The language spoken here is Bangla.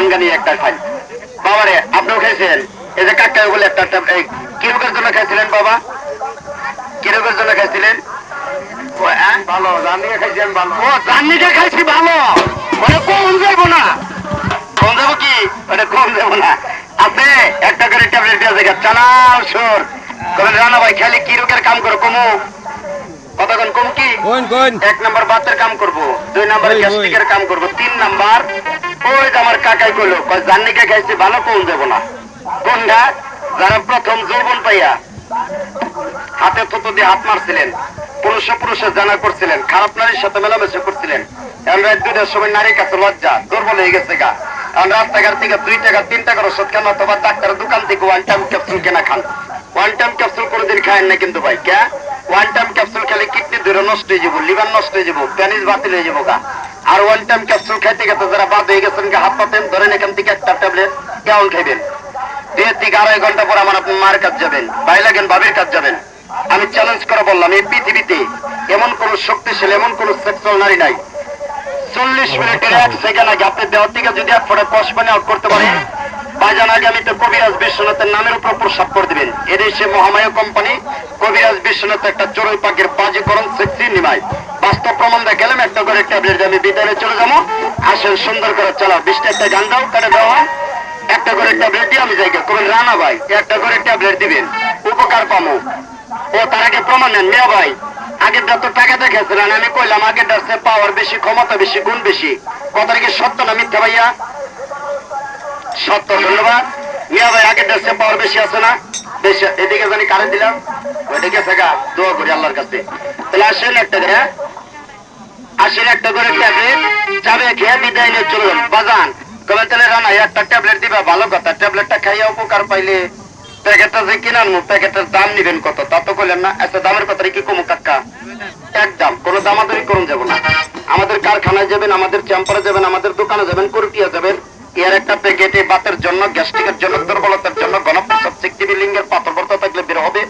আনগানি একটা খাই। বাবারে আপনিও খাইছেন? এই যে কাকা বলে একটা কি রোগের জন্য খাইছিলেন বাবা? কি রোগের জন্য খাইছিলেন? ভালো জানিয়ে খাইছেন ভালো। ও জানিয়ে খাইছি ভালো, মানে কম যাবো না। কম যাবো কি? মানে কম যাবো না। আপনি একটা করে ট্যাবলেট দিয়ে দেখেন চালাও সুর করেন। রানা ভাই খালি কি রোগের কাম করো কমু? কতক্ষণ কম কি? এক নাম্বার বাতের কাম করবো, 2 নাম্বার গ্যাস্ট্রিকের কাম করবো, 3 নাম্বার ওই যে আমার কাকাই কইলো জান্নিকে খাইছি ভালো কম যাবো না। কোনটা? যারা প্রথম যৌবন পাইয়া হাতে থতো দিয়ে হাত মারছিলেন, পুরুষে জানা করছিলেন, খারাপ নারীর সাথে মেলামেশা করছিলেন, এখন রাত 2টার সময় নারীর কাছে লজ্জা দুর্বল হয়ে গেছে গা। এখন রাস্তাঘাট থেকে 2 টাকা 3 টাকার ওষুধ কেন অথবা ডাক্তারের দোকান থেকে 1 টাইম ক্যাপসুল কেনা খান। 1 টাইম ক্যাপসুল কোনোদিন খায়েন না কিন্তু ভাই। কে 1 টাইম ক্যাপসুল খেলে কিডনি ধরে নষ্ট হয়ে যাবো, লিভার নষ্ট হয়ে যাবো, প্যানিস বাতিল হয়ে যাবো গা। আর 1 টাইম ক্যাপসুল খাইতে গেছে যারা বাদ হয়ে গেছেন হাত পাতেন ধরেন এখান থেকে একটা ট্যাবলেট কেমন খাইবেন? 2 থেকে 2.5 ঘন্টা পর আমার আপনি মার কাজ যাবেন, ভাই লাগেন ভাবির কাজ যাবেন। আমি চ্যালেঞ্জ করে বললাম এই পৃথিবীতে এমন কোন শক্তিশালী এমন কোন সেক্সুয়াল নারী নাই 40 মিনিটের 1 সেকেন্ড আগে আপনি দেওয়ার থেকে যদি 1 ফোঁটা কষ পানি আউট করতে পারেন, বাজান আগামীতে কবিরাজ বিশ্বনাথের নামের উপর প্রস্তাব করে দিবেন। এদেশে মহামায়া কোম্পানি কবিরাজ বিশ্বনাথ একটা চড়ুই পাখির বাজিকরণ সেক্সি নিমাই বাস্তব প্রমাণ দিয়ে গেলাম। একটা করে ট্যাবলেট আমি বিদায় চলে যাবো। আসেন সুন্দর করে চালাও, 20টা একটা গান দাও কেটে দেওয়া একটা করে ট্যাবলেট দিয়ে আমি যাই করবেন। রানা ভাই একটা করে ট্যাবলেট দিবেন, উপকার পাবো। ও তার আগে প্রমাণ নেন মিয়া ভাই। আগের তো টাকা দেখেছিলেন, আমি কইলাম আগের সে পাওয়ার বেশি, ক্ষমতা বেশি, গুণ বেশি। কথা কি সত্য না মিথ্যা ভাইয়া? সত্য। ধন্যবাদ মিয়া ভাই। আগের সে পাওয়ার বেশি আছে না? বেশি। এদিকে জানি কারেন্ট দিলাম, ওইদিকে থাকা দোয়া করি আল্লাহর কাছে। তাহলে আসেন একটা করে, আসেন একটা করে ট্যাবলেট যাবে খেয়ে বিদায় নিয়ে চলে যান। বাজান কবেন তাহলে রানা একটা ট্যাবলেট দিবা, ভালো কথা। ট্যাবলেটটা খাইয়া উপকার পাইলে প্যাকেটটা যে কিনে আনবো, প্যাকেটের দাম নিবেন কত তা তো কইলেন না। একটা দামের কথা কি কমু কাকা? একদম কোনো দামাদারি করুন যাবো না। আমাদের কারখানায় যাবেন, আমাদের চেম্বারে যাবেন, আমাদের দোকানে যাবেন, করটিয়া যাবেন। এর একটা প্যাকেটে বাতের জন্য, গ্যাস্ট্রিকের জন্য, দুর্বলতার জন্য, গণপ্রস্রাব, লিঙ্গের পাথর থাকলে বের হবে।